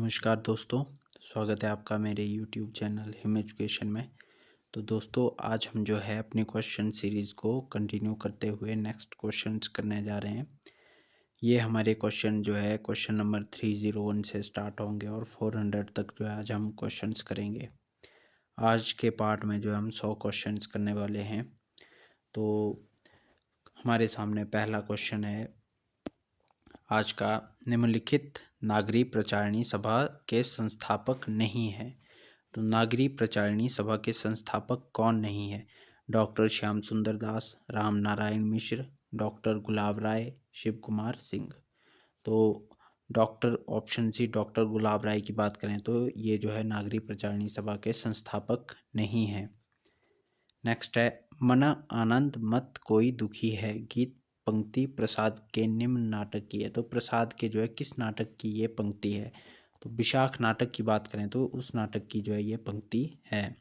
नमस्कार दोस्तों, स्वागत है आपका मेरे YouTube चैनल हिम एजुकेशन में। तो दोस्तों आज हम जो है अपनी क्वेश्चन सीरीज़ को कंटिन्यू करते हुए नेक्स्ट क्वेश्चंस करने जा रहे हैं। ये हमारे क्वेश्चन जो है क्वेश्चन नंबर 301 से स्टार्ट होंगे और 400 तक जो है आज हम क्वेश्चंस करेंगे। आज के पार्ट में जो हम 100 क्वेश्चंस करने वाले हैं। तो हमारे सामने पहला क्वेश्चन है आज का, निम्नलिखित नागरी प्रचारिणी सभा के संस्थापक नहीं है। तो नागरी प्रचारिणी सभा के संस्थापक कौन नहीं है? डॉक्टर श्याम सुंदर दास, राम नारायण मिश्र, डॉक्टर गुलाब राय, शिव कुमार सिंह। तो डॉक्टर ऑप्शन सी डॉक्टर गुलाब राय की बात करें तो ये जो है नागरी प्रचारिणी सभा के संस्थापक नहीं है। नेक्स्ट है, मना आनंद मत कोई दुखी है गीत पंक्ति प्रसाद के निम्न नाटक की है। तो प्रसाद के जो है किस नाटक की ये पंक्ति है? तो विशाख नाटक की बात करें तो उस नाटक की जो है ये पंक्ति है।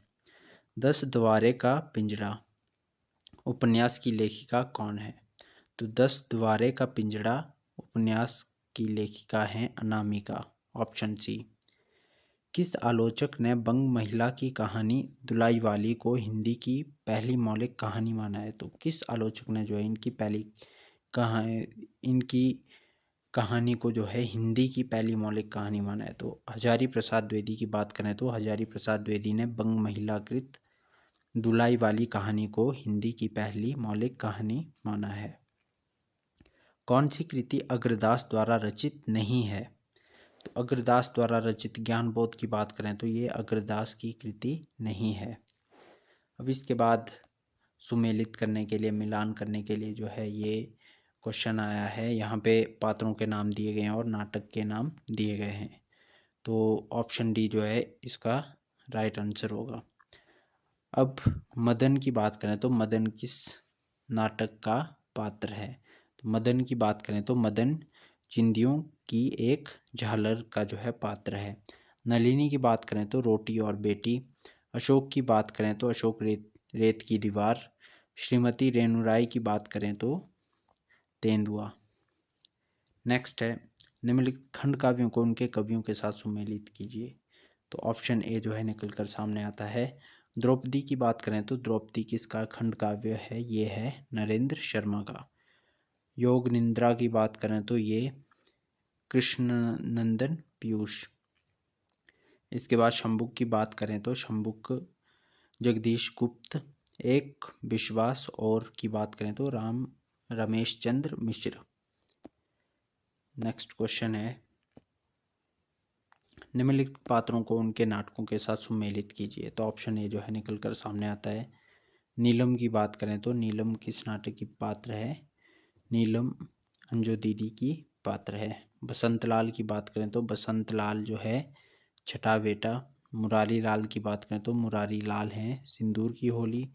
10 द्वारे का पिंजड़ा उपन्यास की लेखिका कौन है? तो 10 द्वारे का पिंजड़ा उपन्यास की लेखिका है अनामिका, ऑप्शन सी। किस आलोचक ने बंग महिला की कहानी दुलाई वाली को हिंदी की पहली मौलिक कहानी माना है? तो किस आलोचक ने जो है इनकी कहानी को जो है हिंदी की पहली मौलिक कहानी माना है? तो हजारी प्रसाद द्विवेदी की बात करें तो हजारी प्रसाद द्विवेदी ने बंग महिलाकृत दुलाई वाली कहानी को हिंदी की पहली मौलिक कहानी माना है। कौन सी कृति अग्रदास द्वारा रचित नहीं है? तो अग्रदास द्वारा रचित ज्ञानबोध की बात करें तो ये अग्रदास की कृति नहीं है। अब इसके बाद सुमेलित करने के लिए, मिलान करने के लिए जो है ये क्वेश्चन आया है। यहाँ पे पात्रों के नाम दिए गए हैं और नाटक के नाम दिए गए हैं। तो ऑप्शन डी जो है इसका राइट आंसर होगा। अब मदन की बात करें तो मदन किस नाटक का पात्र है? तो मदन की बात करें तो मदन चिंदियों की एक झालर का जो है पात्र है। नलिनी की बात करें तो रोटी और बेटी। अशोक की बात करें तो अशोक रेत की दीवार। श्रीमती रेणुराय की बात करें तो तेंदुआ। नेक्स्ट है, निम्नलिखित खंड काव्यों को उनके कवियों के साथ सुमेलित कीजिए। तो ऑप्शन ए जो है निकल कर सामने आता है। द्रौपदी की बात करें तो द्रौपदी किसका खंड काव्य है? ये है नरेंद्र शर्मा का। योग निद्रा की बात करें तो ये कृष्णनंदन पीयूष। इसके बाद शंबुक की बात करें तो शंबुक जगदीश गुप्त। एक विश्वास और की बात करें तो रमेश चंद्र मिश्र। नेक्स्ट क्वेश्चन है, निम्नलिखित पात्रों को उनके नाटकों के साथ सुमेलित कीजिए। तो ऑप्शन ए जो है निकल कर सामने आता है। नीलम की बात करें तो नीलम किस नाटक की पात्र है? नीलम अंजू दीदी की पात्र है। बसंतलाल की बात करें तो बसंतलाल जो है छठा बेटा। मुरारी लाल की बात करें तो मुरारी लाल हैं सिंदूर की होली।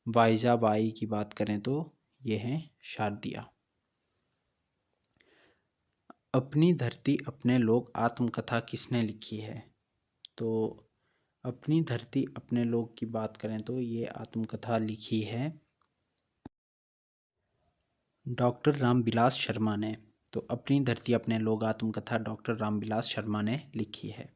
वाइजाबाई की बात करें तो ये हैं शारदिया। अपनी धरती अपने लोग आत्मकथा किसने लिखी है? तो अपनी धरती अपने लोग की बात करें तो ये आत्मकथा लिखी है डॉक्टर रामविलास शर्मा ने। तो अपनी धरती अपने लोग आत्मकथा डॉक्टर रामविलास शर्मा ने लिखी है।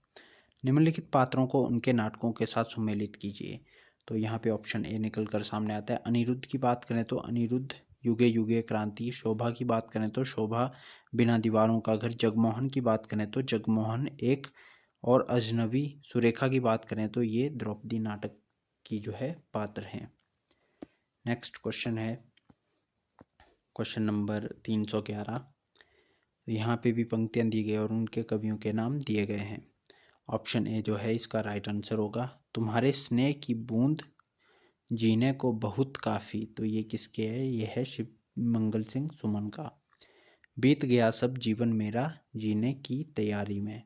निम्नलिखित पात्रों को उनके नाटकों के साथ सुमेलित कीजिए। तो यहाँ पे ऑप्शन ए निकल कर सामने आता है। अनिरुद्ध की बात करें तो अनिरुद्ध युगे युगे क्रांति। शोभा की बात करें तो शोभा बिना दीवारों का घर। जगमोहन की बात करें तो जगमोहन एक और अजनबी। सुरेखा की बात करें तो ये द्रौपदी नाटक की जो है पात्र हैं। नेक्स्ट क्वेश्चन है क्वेश्चन नंबर 311। यहाँ पे भी पंक्तियाँ दी गई और उनके कवियों के नाम दिए गए हैं। ऑप्शन ए जो है इसका राइट आंसर होगा। तुम्हारे स्नेह की बूंद जीने को बहुत काफ़ी। तो ये किसके है? ये है शिव मंगल सिंह सुमन का। बीत गया सब जीवन मेरा जीने की तैयारी में।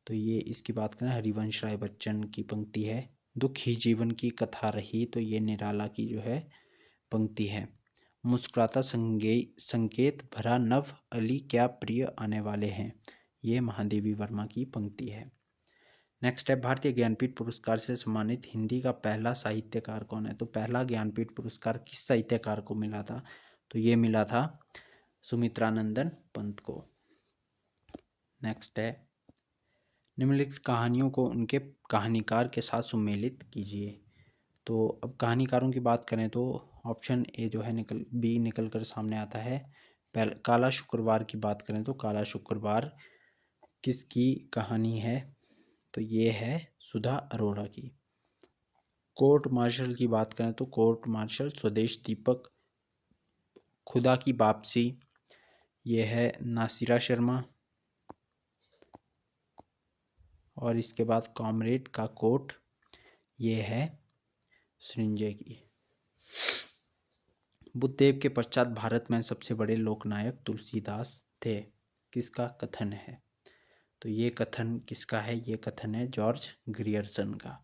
तो ये इसकी बात करें हरिवंश राय बच्चन की पंक्ति है। दुख ही जीवन की कथा रही। तो ये निराला की जो है पंक्ति है। मुस्कुराता संकेत भरा नव अली क्या प्रिय आने वाले हैं। ये महादेवी वर्मा की पंक्ति है। नेक्स्ट है, भारतीय ज्ञानपीठ पुरस्कार से सम्मानित हिंदी का पहला साहित्यकार कौन है? तो पहला ज्ञानपीठ पुरस्कार किस साहित्यकार को मिला था? तो ये मिला था सुमित्रानंदन पंत को। नेक्स्ट है, निम्नलिखित कहानियों को उनके कहानीकार के साथ सुमेलित कीजिए। तो अब कहानीकारों की बात करें तो ऑप्शन ए जो है बी निकल कर सामने आता है। काला शुक्रवार की बात करें तो काला शुक्रवार किसकी कहानी है? तो ये है सुधा अरोड़ा की। कोर्ट मार्शल की बात करें तो कोर्ट मार्शल स्वदेश दीपक। खुदा की वापसी ये है नासिरा शर्मा। और इसके बाद कॉमरेड का कोट ये है सृंजय की। बुद्धदेव के पश्चात भारत में सबसे बड़े लोकनायक तुलसीदास थे, किसका कथन है? तो ये कथन किसका है? ये कथन है जॉर्ज ग्रियर्सन का।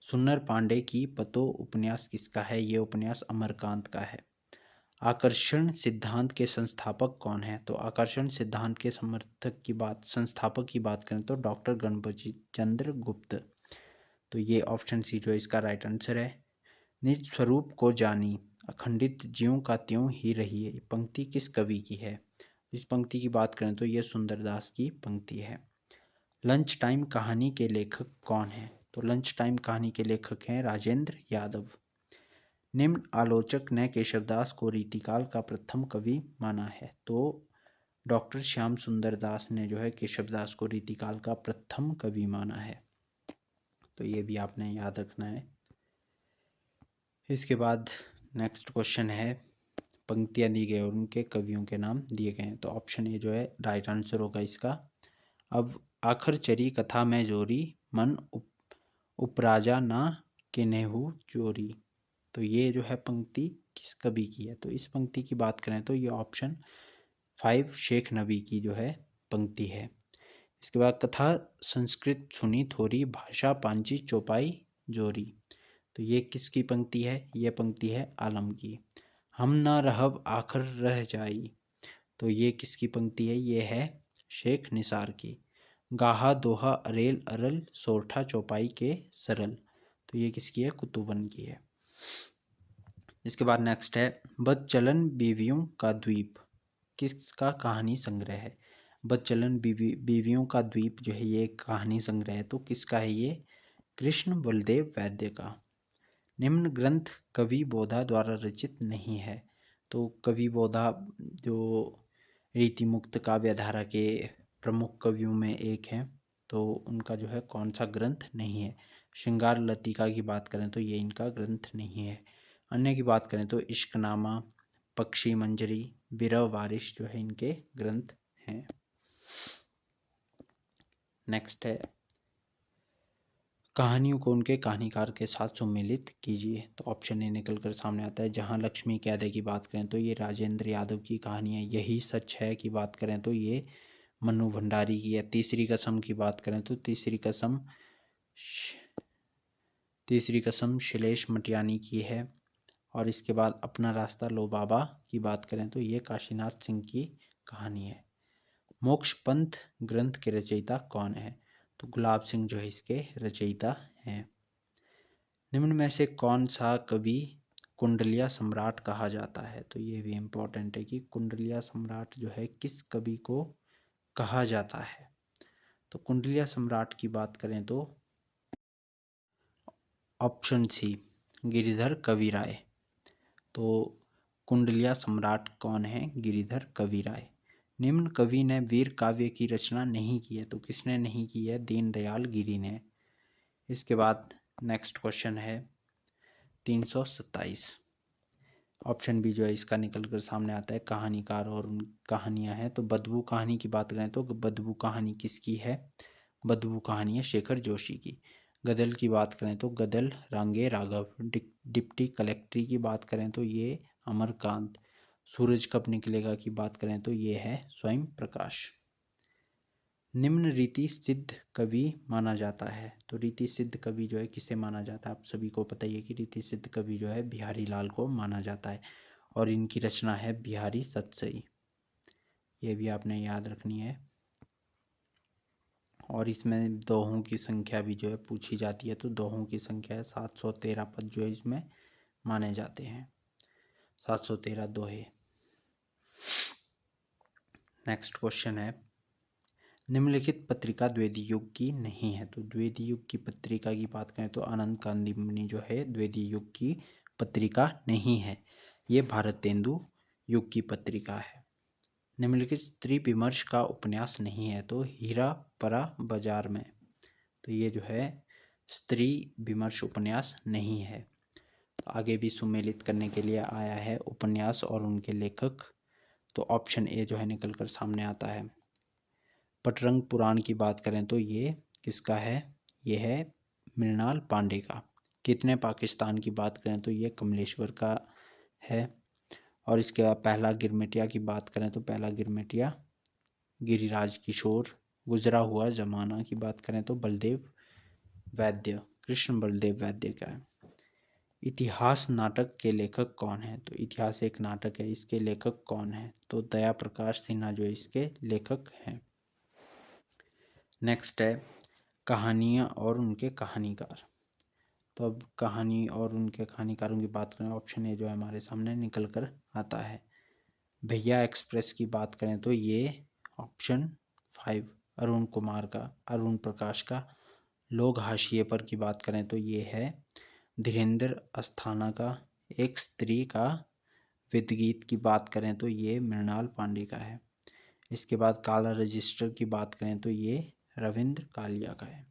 सुन्नर पांडे की पतो उपन्यास किसका है? ये उपन्यास अमरकांत का है। आकर्षण सिद्धांत के संस्थापक कौन है? तो आकर्षण सिद्धांत के संस्थापक की बात करें तो डॉक्टर गणपति चंद्र गुप्त। तो ये ऑप्शन सी जो इसका राइट आंसर है। निज स्वरूप को जानी अखंडित ज्यों का त्यों ही रही है, पंक्ति किस कवि की है? इस पंक्ति की बात करें तो यह सुंदरदास की पंक्ति है। लंच टाइम कहानी के लेखक कौन है? तो लंच टाइम कहानी के लेखक हैं राजेंद्र यादव। निम्न आलोचक ने केशवदास को रीतिकाल का प्रथम कवि माना है। तो डॉक्टर श्याम सुंदर दास ने जो है केशवदास को रीतिकाल का प्रथम कवि माना है। तो ये भी आपने याद रखना है। इसके बाद नेक्स्ट क्वेश्चन है, पंक्तियां दी गई और उनके कवियों के नाम दिए गए हैं। तो ऑप्शन ए जो है राइट आंसर होगा इसका। अब आखर चरी कथा में जोरी मन उपराजा ना किन्हेहु चोरी। तो ये जो है पंक्ति किस कवि की है? तो इस पंक्ति की बात करें तो ये ऑप्शन 5 शेख नबी की जो है पंक्ति है। इसके बाद कथा संस्कृत सुनी थोरी भाषा पांची चौपाई जोरी। तो ये किसकी पंक्ति है? ये पंक्ति है आलम की। हम न रहब आखर रह जाई। तो ये किसकी पंक्ति है? ये है शेख निसार की। गाहा दोहा अरेल अरल सोरठा चौपाई के सरल। तो ये किसकी है? कुतुबन की है। इसके बाद नेक्स्ट है बदचलन बीवियों का द्वीप, किसका कहानी संग्रह है? बदचलन बीवियों का द्वीप जो है ये कहानी संग्रह है। तो किसका है ये? कृष्ण बलदेव वैद्य का। निम्न ग्रंथ कवि बोधा द्वारा रचित नहीं है। तो कवि बोधा जो रीतिमुक्त काव्यधारा के प्रमुख कवियों में एक हैं, तो उनका जो है कौन सा ग्रंथ नहीं है? श्रृंगार लतिका की बात करें तो ये इनका ग्रंथ नहीं है। अन्य की बात करें तो इश्कनामा, पक्षी मंजरी, बिरह वारिश जो है इनके ग्रंथ हैं। नेक्स्ट है कहानियों को उनके कहानीकार के साथ सुमेलित कीजिए। तो ऑप्शन ए निकल कर सामने आता है। जहां लक्ष्मी कैदे की बात करें तो ये राजेंद्र यादव की कहानी है। यही सच है की बात करें तो ये मनु भंडारी की है। तीसरी कसम की बात करें तो तीसरी कसम शिलेश मटियानी की है। और इसके बाद अपना रास्ता लो बाबा की बात करें तो ये काशीनाथ सिंह की कहानी है। मोक्ष पंथ ग्रंथ के रचयिता कौन है? तो गुलाब सिंह जो है इसके रचयिता हैं। निम्न में से कौन सा कवि कुंडलिया सम्राट कहा जाता है? तो ये भी इम्पोर्टेंट है कि कुंडलिया सम्राट जो है किस कवि को कहा जाता है? तो कुंडलिया सम्राट की बात करें तो ऑप्शन सी गिरिधर कविराय। तो कुंडलिया सम्राट कौन है? गिरिधर कविराय। निम्न कवि ने वीर काव्य की रचना नहीं की है। तो किसने नहीं की है? दीनदयाल गिरी ने। इसके बाद नेक्स्ट क्वेश्चन है 327। ऑप्शन बी जो है इसका निकल कर सामने आता है कहानीकार और उन कहानियां हैं। तो बदबू कहानी की बात करें तो बदबू कहानी किसकी है? बदबू कहानी है शेखर जोशी की। गदल की बात करें तो गदल रांगे राघव। डिप्टी कलेक्ट्री की बात करें तो ये अमरकांत। सूरज कब निकलेगा की बात करें तो ये है स्वयं प्रकाश। निम्न रीति सिद्ध कवि माना जाता है। तो रीति सिद्ध कवि जो है किसे माना जाता है? आप सभी को पता ही है कि रीति सिद्ध कवि जो है बिहारी लाल को माना जाता है और इनकी रचना है बिहारी सतसई। ये भी आपने याद रखनी है। और इसमें दोहों की संख्या भी जो है पूछी जाती है। तो दोहों की संख्या है 713 पद जो है इसमें माने जाते हैं। 713 दोहे। नेक्स्ट क्वेश्चन है निम्नलिखित पत्रिका द्विवेदी युग की नहीं है। तो द्विवेदी युग की पत्रिका की बात करें तो आनंद कांदी मुनि जो है द्विवेदी युग की पत्रिका नहीं है, ये भारतेंदु युग की पत्रिका है। निम्नलिखित स्त्री विमर्श का उपन्यास नहीं है। तो हीरा परा बाजार में, तो ये जो है स्त्री विमर्श उपन्यास नहीं है। तो आगे भी सुमेलित करने के लिए आया है उपन्यास और उनके लेखक, तो ऑप्शन ए जो है निकल कर सामने आता है। पटरंग पुराण की बात करें तो ये किसका है, ये है मृणाल पांडे का। कितने पाकिस्तान की बात करें तो ये कमलेश्वर का है। और इसके बाद पहला गिरमिटिया की बात करें तो पहला गिरमिटिया गिरिराज किशोर। गुजरा हुआ जमाना की बात करें तो बलदेव वैद्य, कृष्ण बलदेव वैद्य का है। इतिहास नाटक के लेखक कौन है। तो इतिहास एक नाटक है, इसके लेखक कौन है। तो दया प्रकाश सिन्हा जो इसके लेखक हैं। नेक्स्ट है कहानियाँ और उनके कहानीकार। तो अब कहानी और उनके कहानीकारों की बात करें, ऑप्शन ए जो है हमारे सामने निकल कर आता है। भैया एक्सप्रेस की बात करें तो ये ऑप्शन 5 अरुण कुमार का, अरुण प्रकाश का। लोग हाशिए पर की बात करें तो ये है धीरेन्द्र अस्थाना का। एक स्त्री का विदगीत की बात करें तो ये मृणाल पांडे का है। इसके बाद काला रजिस्टर की बात करें तो ये रविंद्र कालिया का है।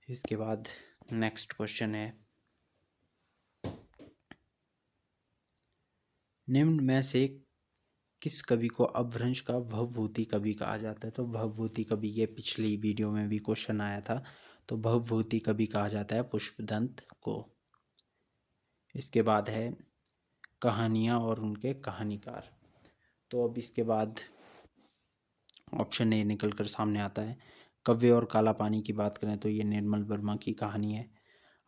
इसके बाद नेक्स्ट क्वेश्चन है, निम्न में से किस कवि को अपभ्रंश का भवभूति कवि कहा जाता है। तो भवभूति कवि, ये पिछली वीडियो में भी क्वेश्चन आया था। तो भवभूति कवि कहा जाता है पुष्पदंत को। इसके बाद है कहानियाँ और उनके कहानीकार। तो अब इसके बाद ऑप्शन ए निकल कर सामने आता है। कव्य और काला पानी की बात करें तो ये निर्मल वर्मा की कहानी है।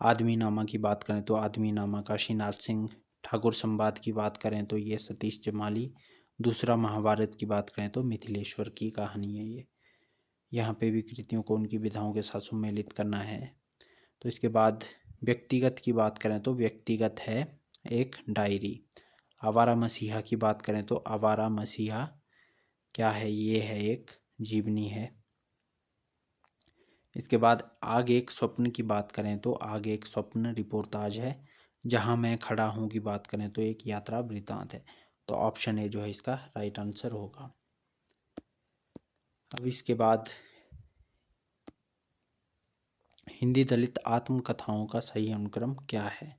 आदमी नामा की बात करें तो आदमी नामा काशीनाथ सिंह। ठाकुर संवाद की बात करें तो ये सतीश जमाली। दूसरा महाभारत की बात करें तो मिथिलेश्वर की कहानी है ये। यहाँ पे भी कृतियों को उनकी विधाओं के साथ सम्मिलित करना है। तो इसके बाद व्यक्तिगत की बात करें तो व्यक्तिगत है एक डायरी। आवारा मसीहा की बात करें तो आवारा मसीहा क्या है, ये है एक जीवनी है। इसके बाद आग एक स्वप्न की बात करें तो आग एक स्वप्न रिपोर्टाज है। जहां मैं खड़ा हूं की बात करें तो एक यात्रा वृतांत है। तो ऑप्शन ए जो है इसका राइट आंसर होगा। अब इसके बाद हिंदी दलित आत्मकथाओं का सही अनुक्रम क्या है।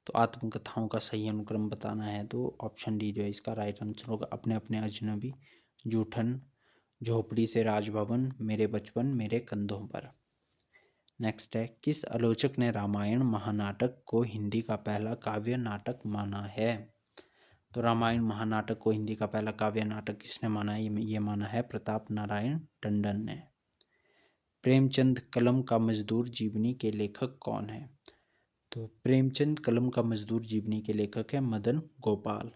तो आत्मकथाओं का सही अनुक्रम बताना है तो ऑप्शन डी जो है इसका राइट आंसर होगा। अपने अपने अजनबी, जूठन, झोपड़ी से राजभवन, मेरे बचपन, मेरे कंधों पर। नेक्स्ट है किस आलोचक ने रामायण महानाटक को हिंदी का पहला काव्य नाटक माना है। तो रामायण महानाटक को हिंदी का पहला काव्य नाटक किसने माना है, ये माना है प्रताप नारायण टंडन ने। प्रेमचंद कलम का मजदूर जीवनी के लेखक कौन है। तो प्रेमचंद कलम का मजदूर जीवनी के लेखक है मदन गोपाल।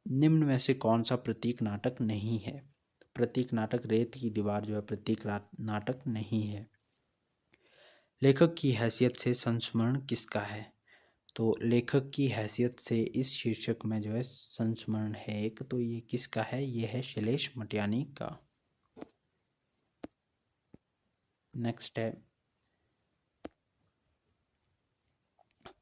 निम्न में से कौन सा प्रतीक नाटक नहीं है। प्रतीक नाटक रेत की दीवार जो है प्रतीक नाटक नहीं है। लेखक की हैसियत से संस्मरण किसका है। तो लेखक की हैसियत से इस शीर्षक में जो है संस्मरण है एक, तो ये किसका है, ये है शैलेश मटियानी का। नेक्स्ट है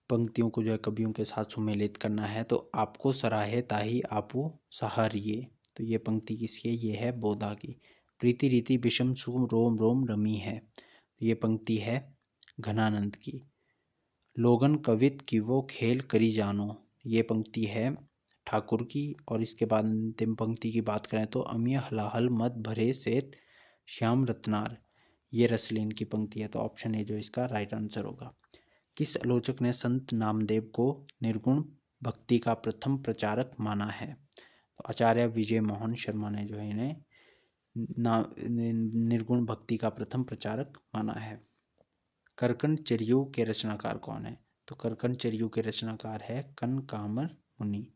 पंक्तियों को जो है कवियों के साथ सुमेलित करना है। तो आपको सराहे ताही आपू सहारिये, तो ये पंक्ति किसकी है, ये है बोधा की। प्रीति रीति विषम सुम रोम रोम रमी है, तो ये पंक्ति है घनानंद की। लोगन कवित की वो खेल करी जानो, ये पंक्ति है ठाकुर की। और इसके बाद अंतिम पंक्ति की बात करें तो अमिय हलाहल मत भरे सेत श्याम रत्नार, ये रसलीन की पंक्ति है। तो ऑप्शन ए जो इसका राइट आंसर होगा। किस आलोचक ने संत नामदेव को निर्गुण भक्ति का प्रथम प्रचारक माना है। तो आचार्य विजय मोहन शर्मा ने जो है इन्हें निर्गुण भक्ति का प्रथम प्रचारक माना है। करकन चरियू के रचनाकार कौन है। तो करकन चरियू के रचनाकार है कनकामर मुनि।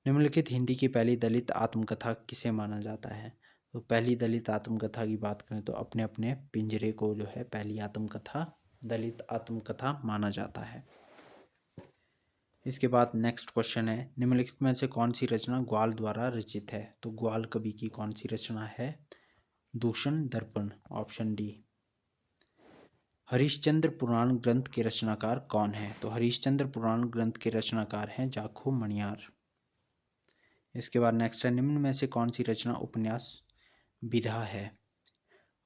निम्नलिखित हिंदी की पहली दलित आत्मकथा किसे माना जाता है। तो पहली दलित आत्मकथा की बात करें तो अपने अपने पिंजरे को जो है पहली आत्मकथा दलित आत्मकथा माना जाता है। इसके बाद नेक्स्ट क्वेश्चन है, निम्नलिखित में से कौन सी रचना ग्वाल द्वारा रचित है? तो ग्वाल कवि की कौन सी रचना है? दूषण दर्पण, ऑप्शन डी। हरिश्चंद्र पुराण ग्रंथ के रचनाकार कौन है? तो हरिश्चंद्र पुराण ग्रंथ के रचनाकार हैं जाखू मणियार। इसके बाद नेक्स्ट है, निम्न में से कौन सी रचना उपन्यास विधा है?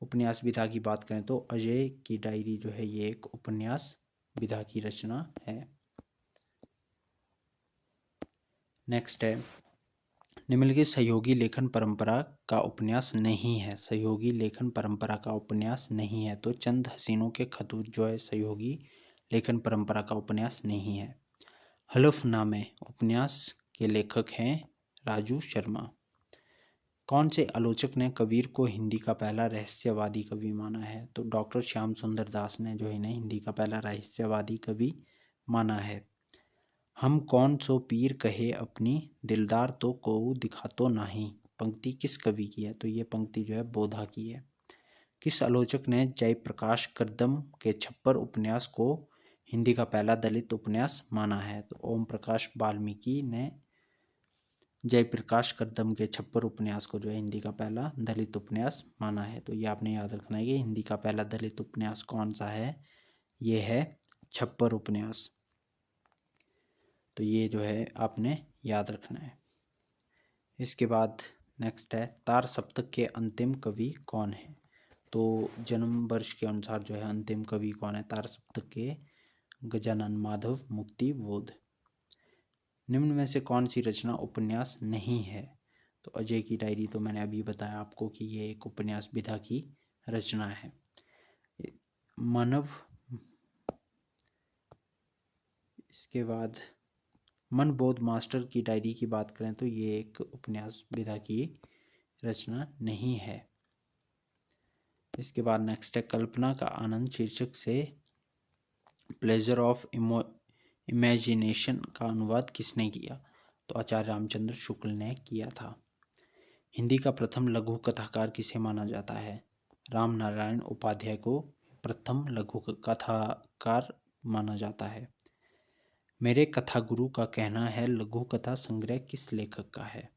उपन्यास विधा की बात करें तो अजय की डायरी जो है ये एक उपन्यास विधा की रचना है। नेक्स्ट है, निम्नलिखित सहयोगी लेखन परंपरा का उपन्यास नहीं है। सहयोगी लेखन परंपरा का उपन्यास नहीं है, तो चंद हसीनों के खतूत जो है सहयोगी लेखन परंपरा का उपन्यास नहीं है। हलफनामे उपन्यास के लेखक हैं राजू शर्मा। कौन से आलोचक ने कबीर को हिंदी का पहला रहस्यवादी कवि माना है? तो डॉक्टर श्याम सुंदर दास ने जो इन्हें हिंदी का पहला रहस्यवादी कवि माना है। हम कौन सो पीर कहे अपनी दिलदार तो को दिखा तो नहीं, पंक्ति किस कवि की है? तो ये पंक्ति जो है बोधा की है। किस आलोचक ने जयप्रकाश कदम के छप्पर उपन्यास को हिंदी का पहला दलित उपन्यास माना है? तो ओम प्रकाश वाल्मीकि ने जयप्रकाश कदम के छप्पर उपन्यास को जो है हिंदी का पहला दलित उपन्यास माना है। तो ये आपने याद रखना है कि हिंदी का पहला दलित उपन्यास कौन सा है? ये है छप्पर उपन्यास। तो ये जो है आपने याद रखना है। इसके बाद नेक्स्ट है, तार सप्तक के अंतिम कवि कौन है? तो जन्म वर्ष के अनुसार जो है अंतिम कवि कौन है तार सप्तक के? गजानन माधव मुक्ति बोध। निम्न में से कौन सी रचना उपन्यास नहीं है? तो अजय की डायरी तो मैंने अभी बताया आपको कि ये एक उपन्यास विधा की रचना है। मानव, इसके बाद मन बोध मास्टर की डायरी की बात करें तो ये एक उपन्यास विधा की रचना नहीं है। इसके बाद नेक्स्ट है, कल्पना का आनंद शीर्षक से प्लेजर ऑफ इमेजिनेशन का अनुवाद किसने किया? तो आचार्य रामचंद्र शुक्ल ने किया था। हिंदी का प्रथम लघु कथाकार किसे माना जाता है? राम नारायण उपाध्याय को प्रथम लघु कथाकार माना जाता है। मेरे कथागुरु का कहना है लघु कथा संग्रह किस लेखक का है?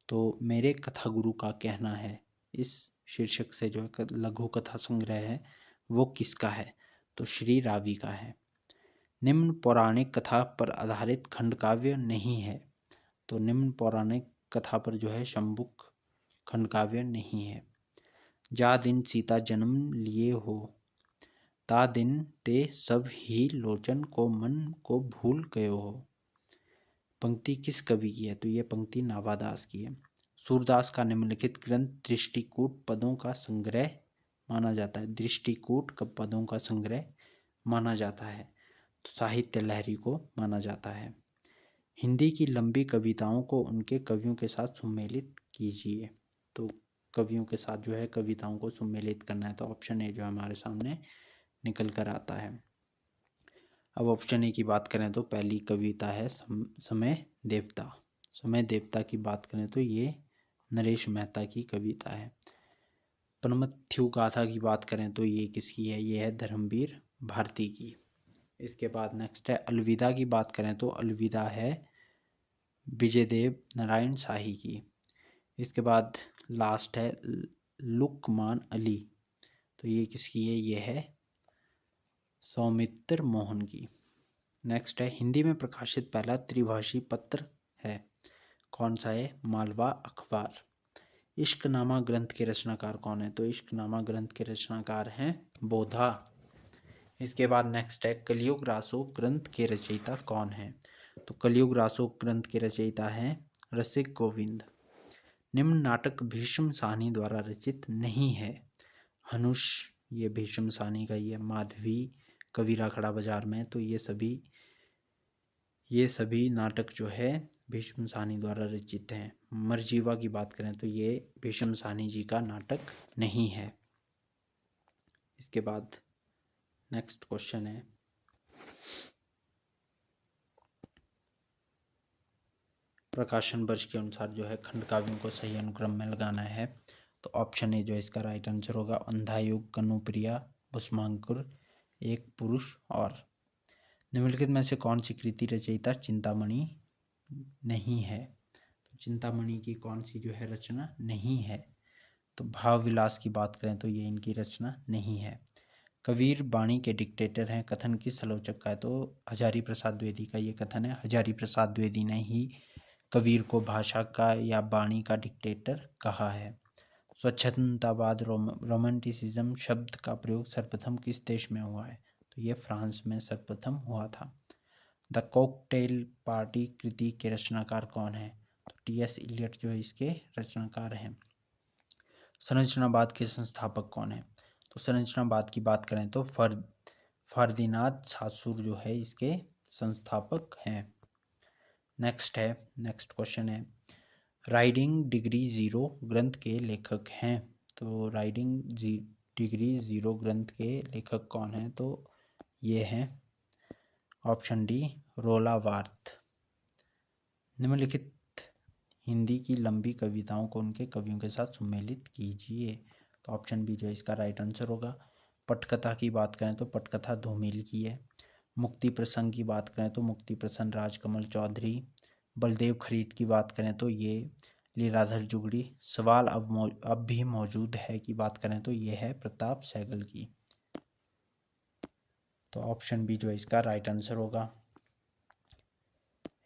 तो मेरे कथागुरु का कहना है इस शीर्षक से जो लघु कथा संग्रह है वो किसका है? तो श्री रावी का है। निम्न पौराणिक कथा पर आधारित खंड काव्य नहीं है। तो निम्न पौराणिक कथा पर जो है शंबुक खंड काव्य नहीं है। जा दिन सीता जन्म लिए हो, ता दिन ते सब ही लोचन को मन को भूल गयो हो, पंक्ति किस कवि की है? तो ये पंक्ति नावादास की है। सूरदास का निम्नलिखित ग्रंथ दृष्टिकूट पदों का संग्रह माना जाता है। दृष्टिकूट का पदों का संग्रह माना जाता है, तो साहित्य लहरी को माना जाता है। हिंदी की लंबी कविताओं को उनके कवियों के साथ सुमेलित कीजिए। तो कवियों के साथ जो है कविताओं को सुमेलित करना है, तो ऑप्शन ए जो हमारे सामने निकल कर आता है। अब ऑप्शन ए की बात करें तो पहली कविता है समय देवता। समय देवता की बात करें तो ये नरेश मेहता की कविता है। पनमथ्यु गाथा की बात करें तो ये किसकी है? ये है धर्मवीर भारती की। इसके बाद नेक्स्ट है, अलविदा की बात करें तो अलविदा है विजयदेव नारायण शाही की। इसके बाद लास्ट है लुकमान अली, तो ये किसकी है? ये है सौमित्र मोहन की। नेक्स्ट है, हिंदी में प्रकाशित पहला त्रिभाषी पत्र है, कौन सा है? मालवा अखबार। इश्कनामा ग्रंथ के रचनाकार कौन है? तो इश्कनामा ग्रंथ के रचनाकार हैं बोधा। इसके बाद नेक्स्ट है, कलियुग रासो ग्रंथ के रचयिता कौन है? तो कलियुग रासो ग्रंथ के रचयिता हैं रसिक गोविंद। निम्न नाटक भीष्म साहनी द्वारा रचित नहीं है। हनुष ये भीष्म साहनी का ही है। माधवी कबीरा खड़ा बाजार में, तो ये सभी नाटक जो है भीष्म साहनी द्वारा रचित हैं। मरजीवा की बात करें तो ये भीष्म साहनी जी का नाटक नहीं है। इसके बाद नेक्स्ट क्वेश्चन है, प्रकाशन वर्ष के अनुसार जो है खंड काव्यों को सही अनुक्रम में लगाना है। तो ऑप्शन ए जो इसका राइट आंसर होगा। अंधायुग, कनुप्रिया, भस्मांकुर, एक पुरुष और। निम्नलिखित में से कौन सी कृति रचयिता चिंतामणि नहीं है? तो चिंतामणि की कौन सी जो है रचना नहीं है? तो भाव विलास की बात करें तो ये इनकी रचना नहीं है। कबीर बाणी के डिक्टेटर हैं, कथन किस आलोचक का है? तो हजारी प्रसाद द्विवेदी का ये कथन है। हजारी प्रसाद द्विवेदी ने ही कबीर को भाषा का या बाणी का डिक्टेटर कहा है। स्वच्छंदतावाद रोमांटिसिज्म शब्द का प्रयोग सर्वप्रथम किस देश में हुआ है? तो ये फ्रांस में सर्वप्रथम हुआ था। द कॉकटेल पार्टी कृति के रचनाकार कौन है? तो टी.एस. इलियट जो है इसके रचनाकार हैं। संरचनावाद के संस्थापक कौन है? तो संरचनावाद की बात करें तो फर्दिनांद सासुर जो है इसके संस्थापक हैं। नेक्स्ट क्वेश्चन है, राइडिंग डिग्री जीरो ग्रंथ के लेखक हैं। तो राइडिंग डिग्री जीरो ग्रंथ के लेखक कौन हैं? तो ये हैं ऑप्शन डी रोला बार्थ। निम्नलिखित हिंदी की लंबी कविताओं को उनके कवियों के साथ सम्मिलित कीजिए। तो ऑप्शन बी जो है इसका राइट आंसर होगा। पटकथा की बात करें तो पटकथा धूमिल की है। मुक्ति प्रसंग की बात करें तो मुक्ति प्रसंग राजकमल चौधरी। बलदेव खरीद की बात करें तो ये लीलाधर जुगड़ी। सवाल अब भी मौजूद है की बात करें तो ये है प्रताप सहगल की। तो ऑप्शन बी जो है इसका राइट आंसर होगा।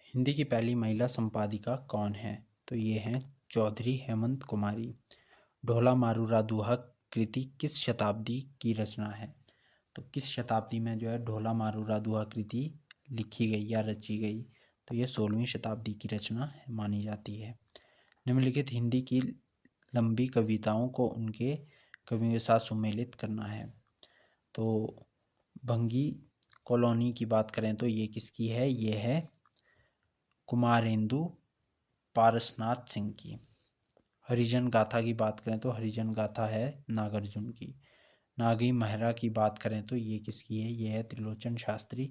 हिंदी की पहली महिला संपादिका कौन है? तो ये हैं चौधरी हेमंत कुमारी। ढोला मारूरा दुहा कृति किस शताब्दी की रचना है? तो किस शताब्दी में जो है ढोला मारूरा दुहा कृति लिखी गई या रची गई? तो ये 16वीं शताब्दी की रचना मानी जाती है। निम्नलिखित हिंदी की लंबी कविताओं को उनके कवियों के साथ सम्मिलित करना है। तो भंगी कॉलोनी की बात करें तो ये किसकी है? ये है कुमारेंदु पारसनाथ सिंह की। हरिजन गाथा की बात करें तो हरिजन गाथा है नागार्जुन की। नागी महरा की बात करें तो ये किसकी है? ये है त्रिलोचन शास्त्री।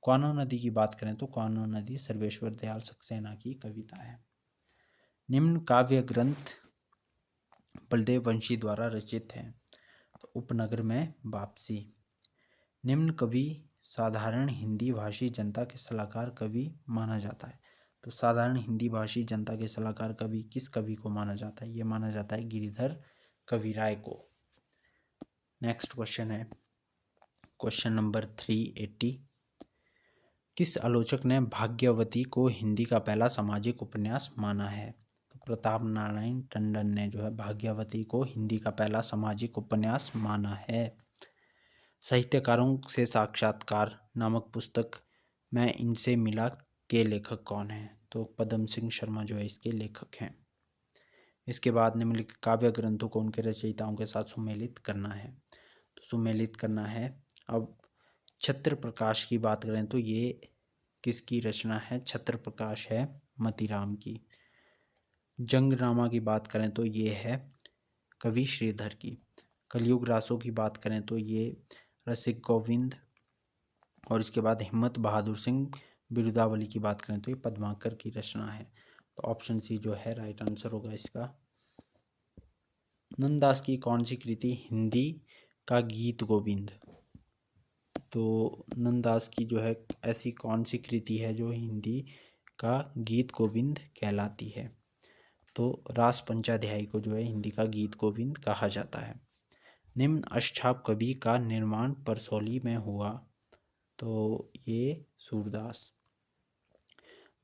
क्वानो नदी की बात करें तो क्वानो नदी सर्वेश्वर दयाल सक्सेना की कविता है। निम्न काव्य ग्रंथ बलदेव वंशी द्वारा रचित है। तो उपनगर में वापसी। निम्न कवि साधारण हिंदी भाषी जनता के सलाहकार कवि माना जाता है। तो साधारण हिंदी भाषी जनता के सलाहकार कवि किस कवि को माना जाता है? ये माना जाता है गिरिधर कविराय को। नेक्स्ट क्वेश्चन है क्वेश्चन नंबर 380। किस आलोचक ने भाग्यवती को हिंदी का पहला सामाजिक उपन्यास माना है? तो प्रताप नारायण टंडन ने जो है भाग्यवती को हिंदी का पहला सामाजिक उपन्यास माना है। साहित्यकारों से साक्षात्कार नामक पुस्तक में इनसे मिला के लेखक कौन है? तो पद्म सिंह शर्मा जो है इसके लेखक हैं। इसके बाद निम्नलिखित काव्य ग्रंथों को उनके रचयिताओं के साथ सुमेलित करना है। तो सुमेलित करना है। अब छत्र प्रकाश की बात करें तो ये किसकी रचना है? छत्र प्रकाश है मतीराम की। जंगनामा की बात करें तो ये है कवि श्रीधर की। कलयुग रासों की बात करें तो ये रसिक गोविंद। और इसके बाद हिम्मत बहादुर सिंह बिरुदावली की बात करें तो ये पद्माकर की रचना है। तो ऑप्शन सी जो है राइट आंसर होगा इसका। नंददास की कौन सी कृति हिंदी का गीत गोविंद? तो नंददास की जो है ऐसी कौन सी कृति है जो हिंदी का गीत गोविंद कहलाती है? तो रास पंचाध्यायी को जो है हिंदी का गीत गोविंद कहा जाता है। निम्न अष्टछाप कवि का निर्माण परसौली में हुआ। तो ये सूरदास।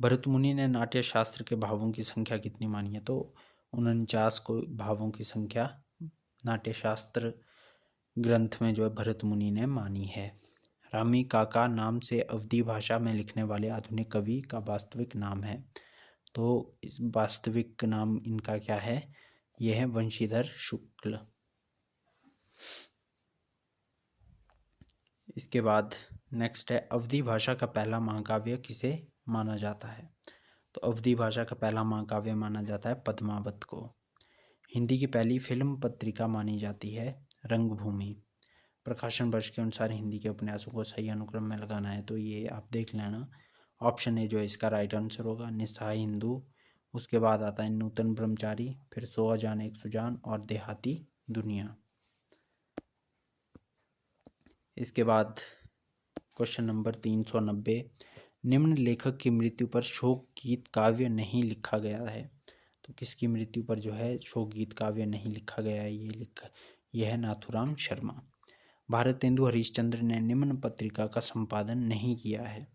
भरत मुनि ने नाट्य शास्त्र के भावों की संख्या कितनी मानी है? तो 49 को भावों की संख्या नाट्य शास्त्र ग्रंथ में जो है भरत मुनि ने मानी है। रामी काका नाम से अवधी भाषा में लिखने वाले आधुनिक कवि का वास्तविक नाम है। तो इस वास्तविक नाम इनका क्या है? यह है वंशीधर शुक्ल। इसके बाद नेक्स्ट है अवधी भाषा का पहला महाकाव्य किसे माना जाता है? तो अवधी भाषा का पहला महाकाव्य माना जाता है पद्मावत को। हिंदी की पहली फिल्म पत्रिका मानी जाती है रंगभूमि। प्रकाशन वर्ष के अनुसार हिंदी के उपन्यासों को सही अनुक्रम में लगाना है। तो ये आप देख लेना। ऑप्शन ए जो है इसका राइट आंसर होगा। निस्सहाय हिंदू, उसके बाद आता है नूतन ब्रह्मचारी, फिर 100 अजान एक सुजान और देहाती दुनिया। इसके बाद क्वेश्चन नंबर 390, निम्न लेखक की मृत्यु पर शोक गीत काव्य नहीं लिखा गया है। तो किसकी मृत्यु पर जो है शोक गीत काव्य नहीं लिखा गया है, यह है नाथूराम शर्मा। भारतेंदु हरिश्चंद्र ने निम्न पत्रिका का संपादन नहीं किया है।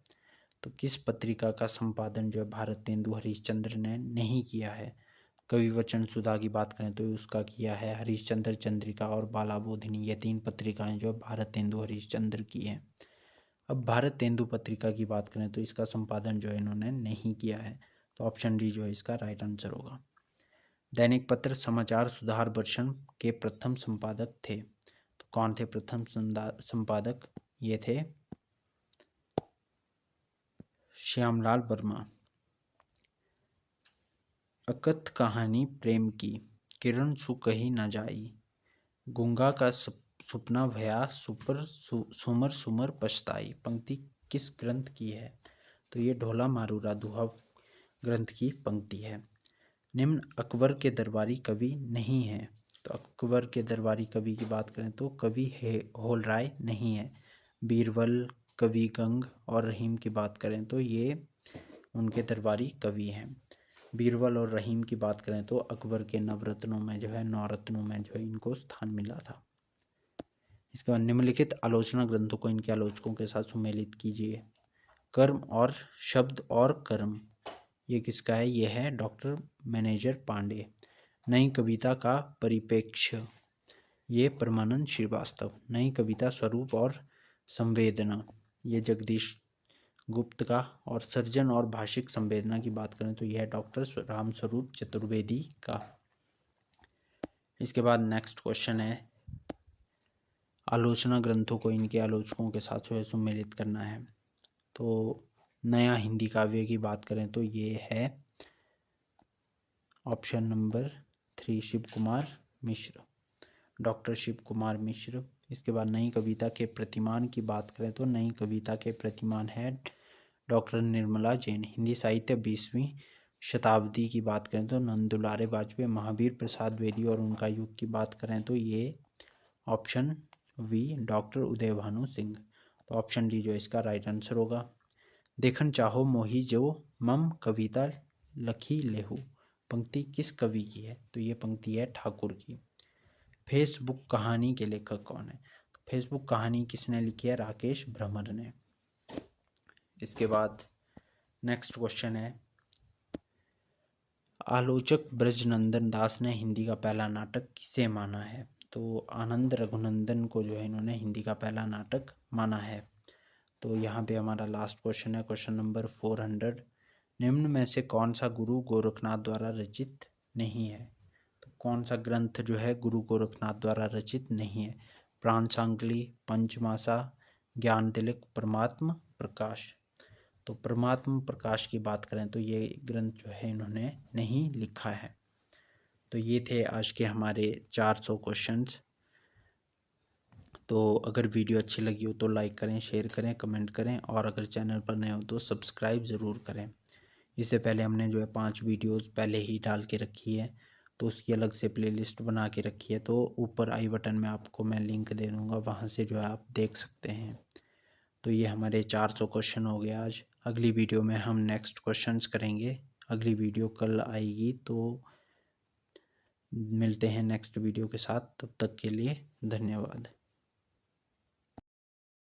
तो किस पत्रिका का संपादन जो है भारतेंदु हरिश्चंद्र ने नहीं किया है। कवि वचन सुधा की बात करें तो उसका किया है, हरिश्चंद्र चंद्रिका और बालाबोधिनी, ये 3 पत्रिकाएं जो भारतेंदु हरिश्चंद्र की हैं। अब भारतेंदु पत्रिका की बात करें तो इसका संपादन जो है इन्होंने नहीं किया है। तो ऑप्शन डी जो है इसका राइट आंसर होगा। दैनिक पत्र समाचार सुधार वर्षन के प्रथम संपादक थे। तो कौन थे प्रथम संपादक, ये थे श्यामलाल वर्मा। अकथ कहानी प्रेम की, किरण सु कही न जाई, गूंगा का सुपना भया सुमर सुमर पछताई, पंक्ति किस ग्रंथ की है। तो ये ढोला मारूरा दुहा ग्रंथ की पंक्ति है। निम्न अकबर के दरबारी कवि नहीं है। तो अकबर के दरबारी कवि की बात करें तो कवि होल राय नहीं है। बीरबल, कवि गंग और रहीम की बात करें तो ये उनके दरबारी कवि हैं। बीरबल और रहीम की बात करें तो अकबर के नवरत्नों में जो है, 9 रत्नों में जो है इनको स्थान मिला था। इसके बाद निम्नलिखित आलोचना ग्रंथों को इनके आलोचकों के साथ सुमेलित कीजिए। कर्म और शब्द और कर्म, ये किसका है, ये है डॉक्टर मैनेजर पांडे। नई कविता का परिप्रेक्ष्य, ये परमानंद श्रीवास्तव। नई कविता स्वरूप और संवेदना, ये जगदीश गुप्त का। और सर्जन और भाषिक संवेदना की बात करें तो यह डॉक्टर रामस्वरूप चतुर्वेदी का। इसके बाद नेक्स्ट क्वेश्चन है, आलोचना ग्रंथों को इनके आलोचकों के साथ जो है सुमेलित करना है। तो नया हिंदी काव्य की बात करें तो ये है option number 3 Shiv Kumar Mishra, doctor Shiv Kumar Mishra. इसके बाद नई कविता के प्रतिमान की बात करें तो नई कविता के प्रतिमान है डॉक्टर निर्मला जैन। हिंदी साहित्य 20वीं शताब्दी की बात करें तो नंदुलारे वाजपेयी, महावीर प्रसाद द्विवेदी और उनका युग की बात करें तो ये ऑप्शन वी डॉक्टर उदय भानु सिंह। तो ऑप्शन डी जो इसका राइट आंसर होगा। देखन चाहो मोही जो मम कविता लखी लेहू, पंक्ति किस कवि की है। तो ये पंक्ति है ठाकुर की। फेसबुक कहानी के लेखक कौन है। तो फेसबुक कहानी किसने लिखी है, राकेश भ्रमर ने। इसके बाद नेक्स्ट क्वेश्चन है, आलोचक ब्रजनंदन दास ने हिंदी का पहला नाटक किसे माना है। तो आनंद रघुनंदन को जो है इन्होंने हिंदी का पहला नाटक माना है। तो यहाँ पे हमारा लास्ट क्वेश्चन है, क्वेश्चन नंबर 400, निम्न में से कौन सा गुरु गोरखनाथ द्वारा रचित नहीं है। तो कौन सा ग्रंथ जो है गुरु गोरखनाथ द्वारा रचित नहीं है। प्राण सांकली, पंचमासा, ज्ञान तिलक, परमात्म प्रकाश। तो परमात्म प्रकाश की बात करें तो ये ग्रंथ जो है इन्होंने नहीं लिखा है। तो ये थे आज के हमारे 400 क्वेश्चंस। तो अगर वीडियो अच्छी लगी हो तो लाइक करें, शेयर करें, कमेंट करें और अगर चैनल पर नए हो तो सब्सक्राइब ज़रूर करें। इससे पहले हमने जो है 5 वीडियोस पहले ही डाल के रखी है, तो उसकी अलग से प्लेलिस्ट बना के रखी है। तो ऊपर आई बटन में आपको मैं लिंक दे दूँगा, वहाँ से जो है आप देख सकते हैं। तो ये हमारे 400 क्वेश्चन हो गए आज। अगली वीडियो में हम नेक्स्ट क्वेश्चंस करेंगे। अगली वीडियो कल आएगी, तो मिलते हैं नेक्स्ट वीडियो के साथ। तब तक के लिए धन्यवाद।